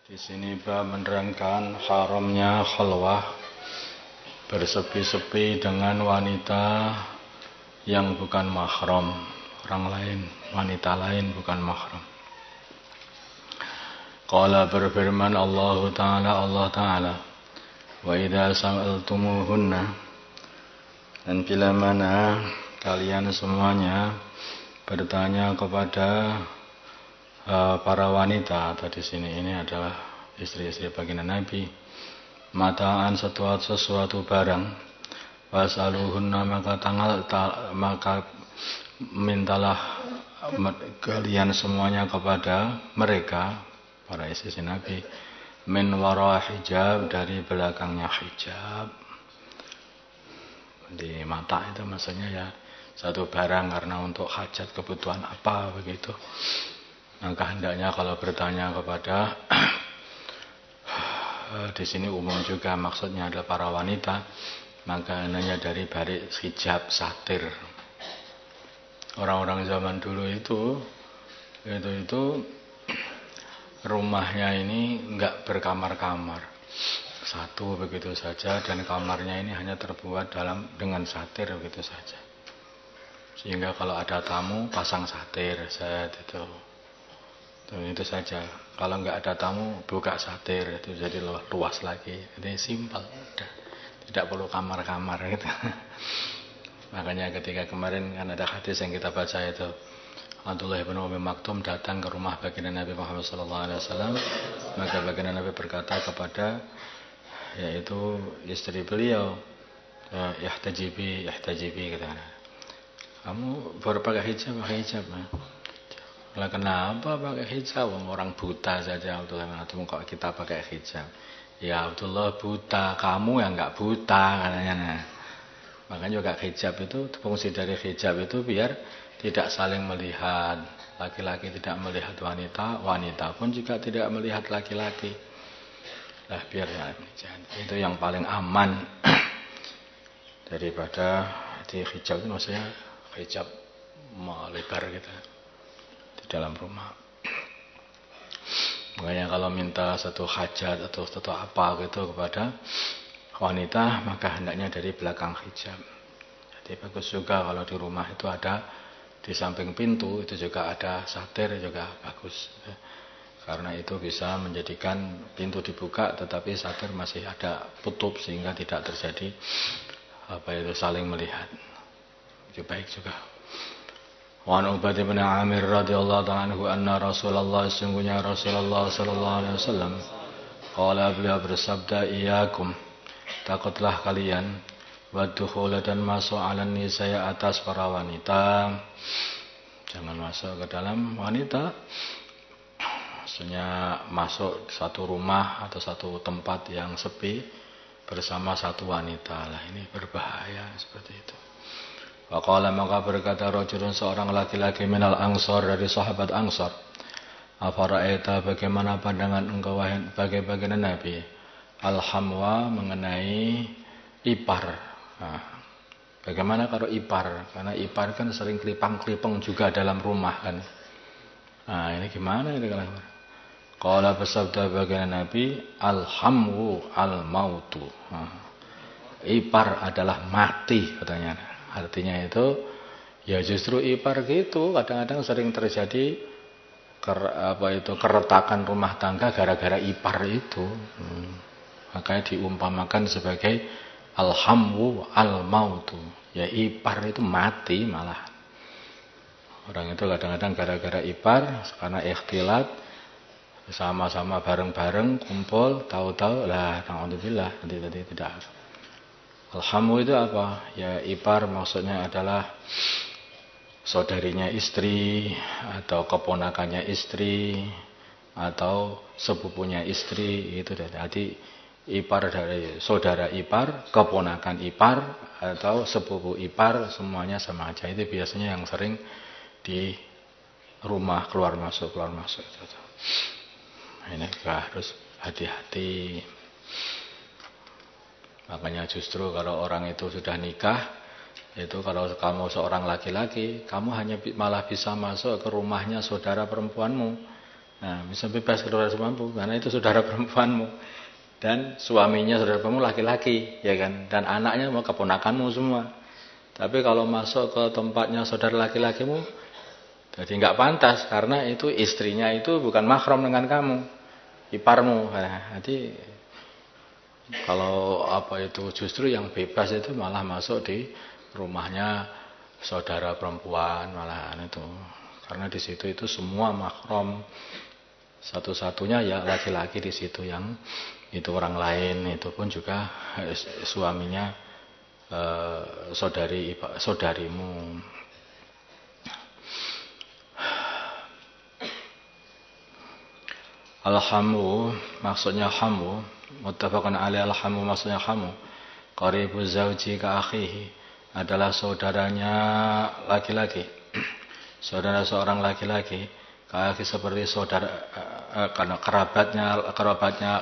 Di sini bab menerangkan haramnya khalwah, bersepi-sepi dengan wanita yang bukan mahram, orang lain, wanita lain bukan mahram. Qala berfirman Allah Ta'ala, wa idza sa'altumuhunna, dan bila mana kalian semuanya bertanya kepada para wanita, atau di sini ini adalah istri-istri baginda Nabi, mataan sesuatu barang, wasaluhunna, maka mintalah kalian semuanya kepada mereka, para istri Nabi, min wara hijab, dari belakangnya hijab. Di mata itu maksudnya ya satu barang karena untuk hajat kebutuhan apa begitu. Maka hendaknya kalau bertanya kepada di sini umum juga maksudnya adalah para wanita, maka hendaknya dari balik hijab satir. Orang-orang zaman dulu itu rumahnya ini enggak berkamar-kamar, satu begitu saja, dan kamarnya ini hanya terbuat dengan satir begitu saja. Sehingga kalau ada tamu pasang satir itu saja. Kalau enggak ada tamu buka satir, itu jadi luas lagi. Jadi simpel, tidak perlu kamar-kamar gitu. Makanya ketika kemarin kan ada hadis yang kita baca itu, Abdullah bin Umi Maktum datang ke rumah baginda Nabi Muhammad SAW, maka baginda Nabi berkata kepada yaitu istri beliau, ihtajibi katanya, kamu baru pakai hijab. Lah kenapa pakai hijab? Orang buta saja Abdullah bin Maktum kok kita pakai hijab? Ya Abdullah buta, kamu yang enggak buta katanya. Nah, makanya juga hijab itu, fungsi dari hijab itu biar tidak saling melihat. Laki-laki tidak melihat wanita, wanita pun juga tidak melihat laki-laki. Lah biar itu yang paling aman daripada di hijab itu, maksudnya hijab melebar gitu di dalam rumah. Makanya kalau minta satu hajat atau satu apa gitu kepada wanita, maka hendaknya dari belakang hijab. Jadi bagus juga kalau di rumah itu ada di samping pintu itu juga ada satir, juga bagus. Karena itu bisa menjadikan pintu dibuka tetapi satir masih ada tutup sehingga tidak terjadi saling melihat. Itu baik juga. Wa an Ubadah bin Amir radhiyallahu ta'ala anhu anna Rasulullah, sungguhnya Rasulullah sallallahu alaihi wasallam, qala, beliau bersabda, iyyakum, takutlah kalian, waddukhul, dan masuk ala nisaya, atas para wanita. Jangan masuk ke dalam wanita, maksudnya masuk satu rumah atau satu tempat yang sepi bersama satu wanita. Lah ini berbahaya seperti itu. Wa qala, maka berkata rajulun, seorang laki-laki, minal ansor, dari sahabat Ansor, afara'aita, bagaimana pandangan engkau bagi baginda Nabi, al-hamwa, mengenai ipar. Nah, bagaimana kalau ipar? Karena ipar kan sering kelipang-kelipang juga dalam rumah kan. Nah ini gimana ini kalau qala, bersabda baginda Nabi, al-hamwu al-mautu. Nah, ipar adalah mati katanya. Artinya itu ya justru ipar gitu kadang-kadang sering terjadi keretakan rumah tangga gara-gara ipar itu. Makanya diumpamakan sebagai al-hamwu al-mautu. Ya ipar itu mati malah. Orang itu kadang-kadang gara-gara ipar, karena ikhtilat, sama-sama bareng-bareng kumpul, tahu-tahu lah na'udzubillah nanti tidak. Al-hamwu itu apa? Ya ipar maksudnya adalah saudarinya istri, atau keponakannya istri, atau sepupunya istri, itu jadi ipar dari saudara ipar, keponakan ipar, atau sepupu ipar, semuanya sama aja. Itu biasanya yang sering di rumah keluar masuk. Ini harus hati-hati. Makanya justru kalau orang itu sudah nikah, itu kalau kamu seorang laki-laki, kamu hanya malah bisa masuk ke rumahnya saudara perempuanmu. Nah, bisa bebas keluar semampu karena itu saudara perempuanmu dan suaminya saudara perempuanmu laki-laki, ya kan? Dan anaknya mau keponakanmu semua. Tapi kalau masuk ke tempatnya saudara laki-lakimu, jadi nggak pantas karena itu istrinya itu bukan mahram dengan kamu, iparmu. Nah, jadi kalau apa itu justru yang bebas itu malah masuk di rumahnya saudara perempuan malah itu. Karena di situ itu semua mahram. Satu-satunya ya laki-laki di situ yang itu orang lain itu pun juga suaminya saudarimu. Alhamu maksudnya hamu, muttafaqun alaih. Alhamu maksudnya hamu, qaribu zauji ka akhihi, adalah saudaranya laki-laki. Saudara seorang laki-laki, kaki seperti saudara karena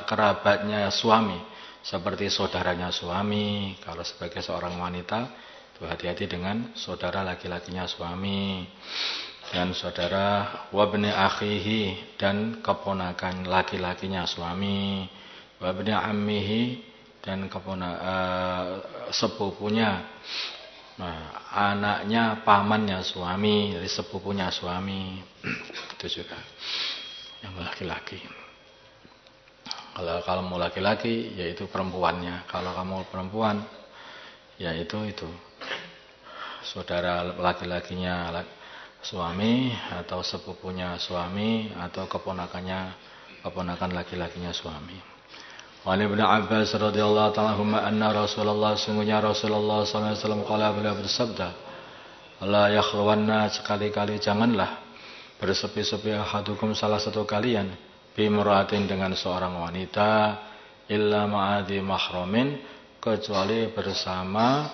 kerabatnya suami, seperti saudaranya suami. Kalau sebagai seorang wanita, itu hati-hati dengan saudara laki-lakinya suami. Dan saudara wabni akhihi, dan keponakan laki-lakinya suami. Wabni ammihi, dan sepupunya, anaknya pamannya suami, dari sepupunya suami. Itu juga yang laki-laki. Kalau kamu laki-laki, yaitu perempuannya. Kalau kamu perempuan, yaitu itu saudara laki-lakinya suami, atau sepupunya suami, atau keponakan laki-lakinya suami. Wa Ibnu Abbas radhiyallahu ta'ala anhuma anna Rasulullah, sungguhnya Rasulullah sallallahu alaihi wasallam qala, beliau bersabda, la yakhluwanna, sekali-kali janganlah bersepi-sepi ahadukum, salah satu kalian, bimra'atin, dengan seorang wanita, illa ma'adhi mahramin, kecuali bersama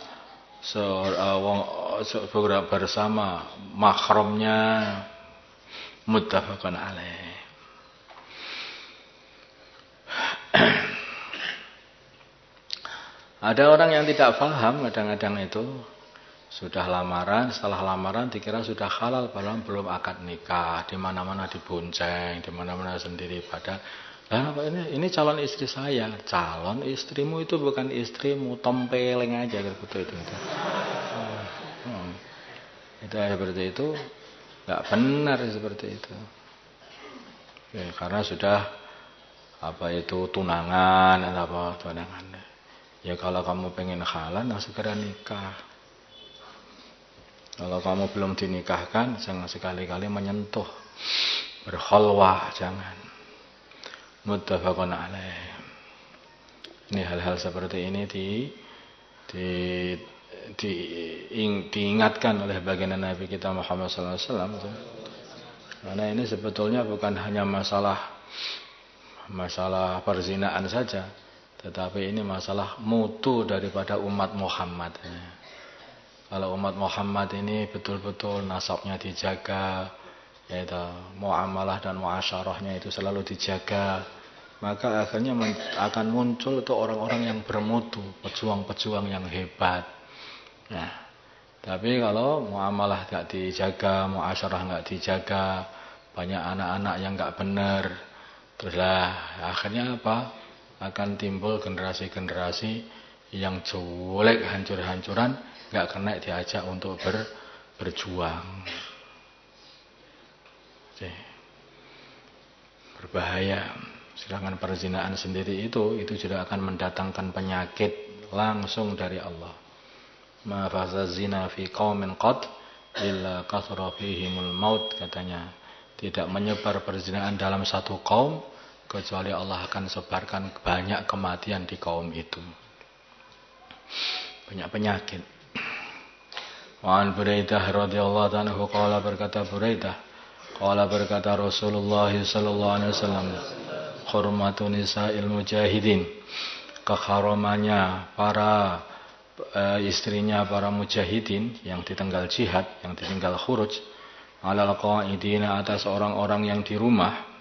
bersama mahramnya. Muttafaqun alaih. Ada orang yang tidak paham kadang-kadang itu sudah lamaran, setelah lamaran dikira sudah halal, padahal belum akad nikah, di mana-mana dibonceng, di mana-mana sendiri. Padahal ini calon istri saya. Calon istrimu itu bukan istrimu, tempeleng aja gitu itu. Itu seperti itu, nggak benar seperti itu. Ya, karena sudah tunangan atau apa tunangan. Ya kalau kamu pengen halal, segera nikah. Kalau kamu belum dinikahkan, jangan sekali-kali menyentuh, berkhalwah, jangan. Muttafaqun alaih. Ini hal-hal seperti ini diingatkan oleh baginda Nabi kita Muhammad SAW. Karena ini sebetulnya bukan hanya masalah perzinaan saja, tetapi ini masalah mutu daripada umat Muhammad. Kalau umat Muhammad ini betul-betul nasabnya dijaga, yaitu muamalah dan muasyarahnya itu selalu dijaga, maka akhirnya akan muncul itu orang-orang yang bermutu, pejuang-pejuang yang hebat. Nah, tapi kalau muamalah nggak dijaga, muasyarah nggak dijaga, banyak anak-anak yang nggak benar, teruslah akhirnya apa? Akan timbul generasi-generasi yang jelek, hancur-hancuran, nggak kena diajak untuk berjuang. Berbahaya. Sedangkan perzinaan sendiri itu juga akan mendatangkan penyakit langsung dari Allah. Ma faza zina fi qaumin qad illa kathara fihimul maut, katanya. Tidak menyebar perzinaan dalam satu kaum kecuali Allah akan sebarkan banyak kematian di kaum itu. Banyak penyakit. Wa an Buraidah radhiyallahu anhu qala, berkata Buraidah, qala berkata Rasulullah sallallahu alaihi wasallam, hurmatun nisa'il mujahidin, keharamannya para istrinya para mujahidin yang ditinggal jihad, yang ditinggal khuruj, alal qa'idina, atas orang-orang yang di rumah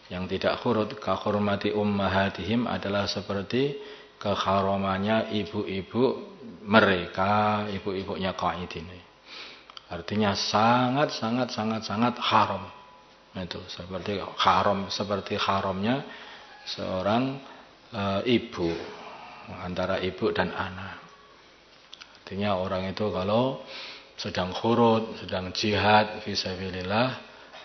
yang tidak khurud, ka hurmati ummahatihim, adalah seperti keharamannya ibu-ibu mereka, ibu-ibunya qaidin. Artinya sangat haram. Itu seperti haramnya seorang ibu, antara ibu dan anak. Artinya orang itu kalau sedang khurud, sedang jihad fisabilillah,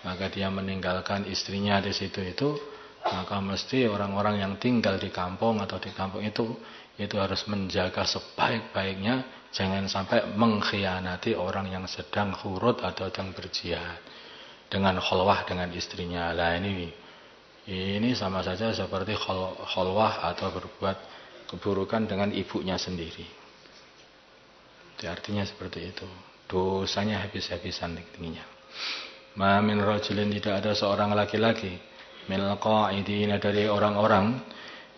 maka dia meninggalkan istrinya di situ itu, maka mesti orang-orang yang tinggal di kampung atau di kampung itu harus menjaga sebaik-baiknya, jangan sampai mengkhianati orang yang sedang khurud atau sedang berjihad dengan khalwah dengan istrinya. Lah ini sama saja seperti khalwah atau berbuat keburukan dengan ibunya sendiri. Itu artinya seperti itu. Dosanya habis-habisan tingginya. Ma min rajulin, tidak ada seorang laki-laki, minal qa'idina, dari orang-orang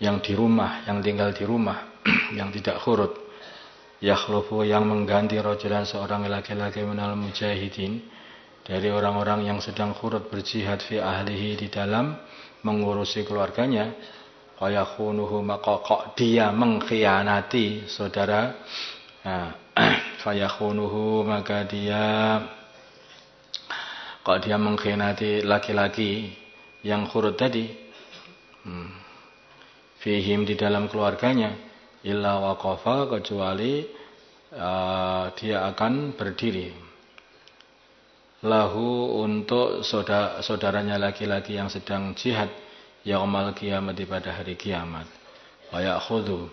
yang di rumah, yang tinggal di rumah, yang tidak khurud, yakhlufu, yang mengganti rajulan, seorang laki-laki, minal mujahidin, dari orang-orang yang sedang khurud berjihad, fi ahlihi, di dalam mengurusi keluarganya, fayakhunuhu, maka dia mengkhianati saudara, fayakhunuhu, maka kalau dia mengkhianati laki-laki yang khurud tadi, fihim, di dalam keluarganya, illa waqafa, kecuali dia akan berdiri, lahu, untuk saudaranya laki-laki yang sedang jihad, yaumal kiamat, pada hari kiamat, wa ya'khudhu,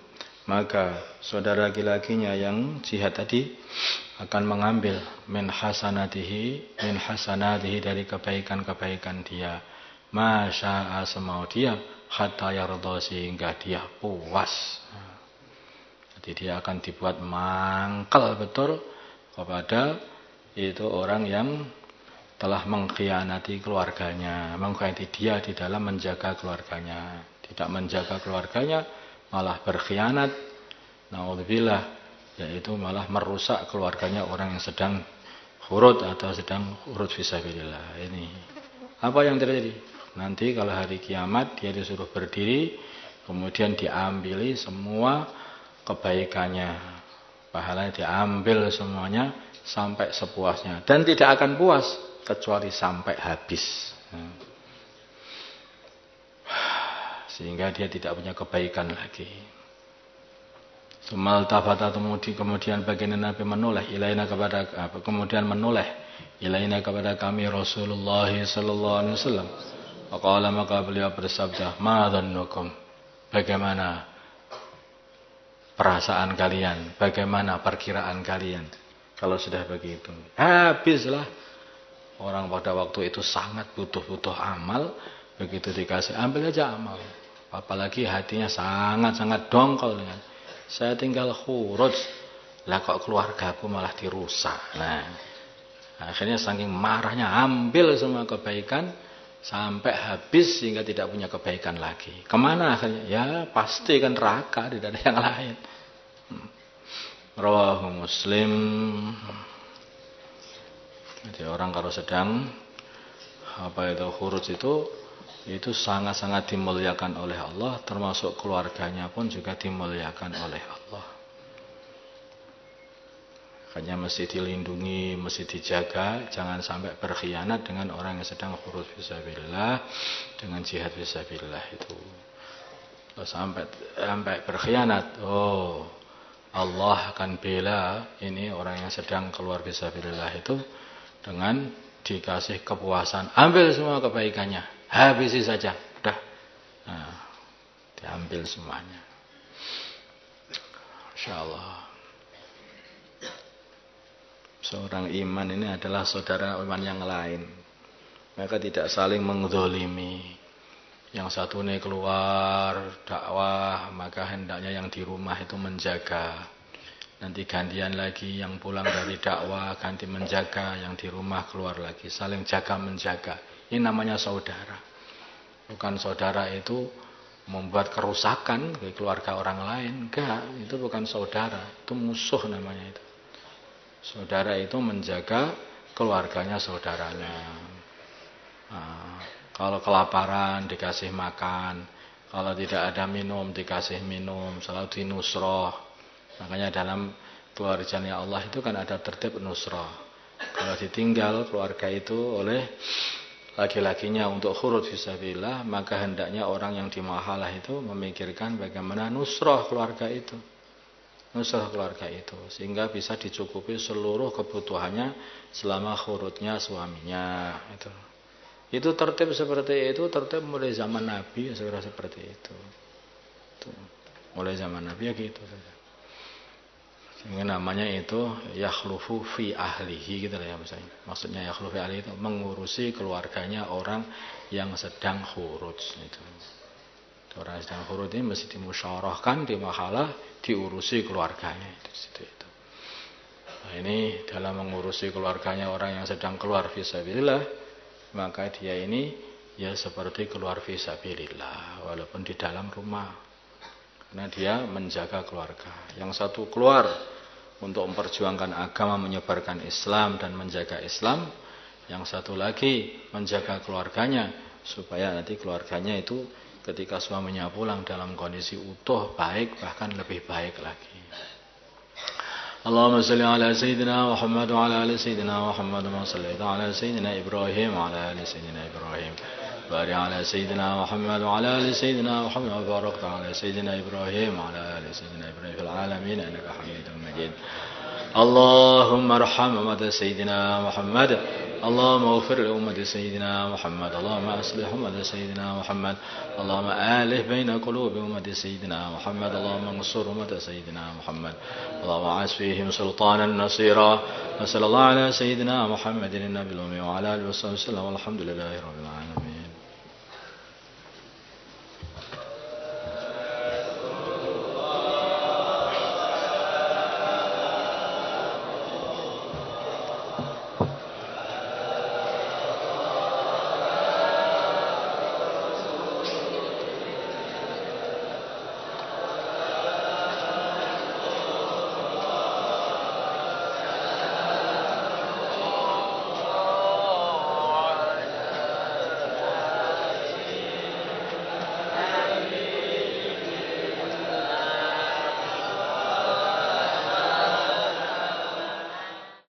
maka saudara laki-lakinya yang jihad tadi akan mengambil min hasanatihi, dari kebaikan-kebaikan dia, masya'a, semau dia, hatta yarda, sehingga dia puas. Jadi dia akan dibuat mangkal betul kepada itu orang yang telah mengkhianati keluarganya, mengkhianati dia di dalam menjaga keluarganya, tidak menjaga keluarganya, malah berkhianat, naudzubillah, yaitu malah merusak keluarganya orang yang sedang khurud atau sedang khurud fisabilillah. Ini apa yang terjadi? Nanti kalau hari kiamat dia disuruh berdiri, kemudian diambili semua kebaikannya, pahalanya diambil semuanya sampai sepuasnya, dan tidak akan puas kecuali sampai habis, sehingga dia tidak punya kebaikan lagi. Sumal tafata, kemudian baginda Nabi menoleh ilaina, kepada kami Rasulullah sallallahu alaihi wasallam. Faqala, maka beliau bersabda, ma dhannukum, bagaimana perasaan kalian, bagaimana perkiraan kalian kalau sudah begitu? Habislah. Orang pada waktu itu sangat butuh amal, begitu dikasih ambil aja amal, apalagi hatinya sangat-sangat dongkol dengan saya tinggal khurud, lah kok keluargaku malah dirusak. Nah, akhirnya saking marahnya ambil semua kebaikan sampai habis sehingga tidak punya kebaikan lagi. Kemana akhirnya? Ya pasti kan neraka, tidak ada yang lain. Rawahu Muslim. Jadi orang kalau sedang khurud itu sangat-sangat dimuliakan oleh Allah, termasuk keluarganya pun juga dimuliakan oleh Allah. Makanya mesti dilindungi, mesti dijaga, jangan sampai berkhianat dengan orang yang sedang khurud fisabilillah, dengan jihad fisabilillah itu. Kalau sampai berkhianat, Allah akan bela ini orang yang sedang keluar fisabilillah itu dengan dikasih kepuasan, ambil semua kebaikannya, habisi saja, udah, diambil semuanya. Insyaallah. Seorang iman ini adalah saudara iman yang lain, mereka tidak saling mengzalimi. Yang satu ini keluar dakwah, maka hendaknya yang di rumah itu menjaga. Nanti gantian lagi, yang pulang dari dakwah ganti menjaga, yang di rumah keluar lagi, saling jaga menjaga. Ini namanya saudara. Bukan saudara itu membuat kerusakan di keluarga orang lain. Enggak, itu bukan saudara, itu musuh namanya itu. Saudara itu menjaga keluarganya saudaranya. Kalau kelaparan dikasih makan, kalau tidak ada minum dikasih minum, selalu dinusroh. Makanya dalam keluarganya Allah itu kan ada tertib nusroh. Kalau ditinggal keluarga itu oleh laki-lakinya untuk khurud fisabilillah, maka hendaknya orang yang di mahalah itu memikirkan bagaimana nusrah keluarga itu. Nusrah keluarga itu. Sehingga bisa dicukupi seluruh kebutuhannya selama khurudnya suaminya. Itu tertib seperti itu, tertib mulai zaman Nabi, seperti itu. Mulai zaman Nabi ya gitu saja. Sehingga namanya itu yakhlufu fi ahlihi gitu lah ya misalnya. Maksudnya yakhlufu fi ahlihi itu mengurusi keluarganya orang yang sedang khurud itu. Orang yang sedang khurud ini mesti dimusyawarahkan di mahalah, diurusi keluarganya itu. Nah, ini dalam mengurusi keluarganya orang yang sedang keluar fisabilillah, maka dia ini ya seperti keluar fisabilillah walaupun di dalam rumah. Karena dia menjaga keluarga. Yang satu keluar untuk memperjuangkan agama, menyebarkan Islam dan menjaga Islam. Yang satu lagi menjaga keluarganya supaya nanti keluarganya itu ketika suaminya pulang dalam kondisi utuh, baik, bahkan lebih baik lagi. Allahumma salli ala Sayyidina Muhammad wa ala ali Sayyidina Muhammad wa salli ala Sayyidina Ibrahim wa ala ali Sayyidina Ibrahim. بارك على سيدنا محمد وعلى آل سيدنا محمد وبارك على سيدنا إبراهيم وعلى آل سيدنا إبراهيم في العالمين إنك حميد مجيد اللهم ارحم أمة سيدنا محمد اللهم اغفر لأمة سيدنا محمد اللهم أصلح أمة سيدنا محمد اللهم آلف بين قلوب أمة سيدنا محمد اللهم انصر أمة سيدنا محمد اللهم عز فيهم سلطانا نصيرا وصلى الله على سيدنا محمد النبي الأمي وعلى آله وصحبه وسلم والحمد لله رب العالمين.